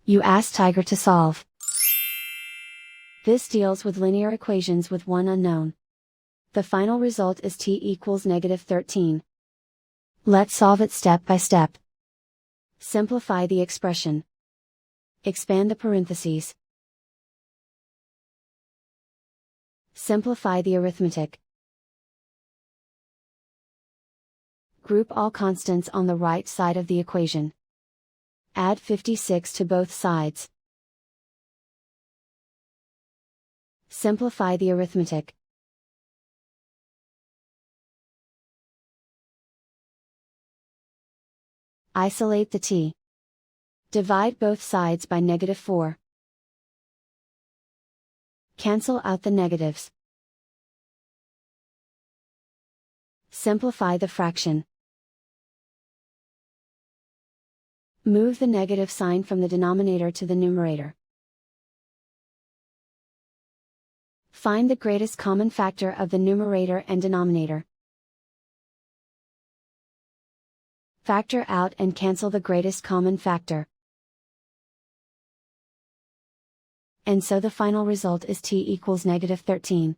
You ask Tiger to solve. This deals with linear equations with one unknown. The final result is t equals -13. Let's solve it step by step. Simplify the expression. Expand the parentheses. Simplify the arithmetic. Group all constants on the right side of the equation. Add 56 to both sides. Simplify the arithmetic. Isolate the t. Divide both sides by -4. Cancel out the negatives. Simplify the fraction. Move the negative sign from the denominator to the numerator. Find the greatest common factor of the numerator and denominator. Factor out and cancel the greatest common factor. And so the final result is t equals -13.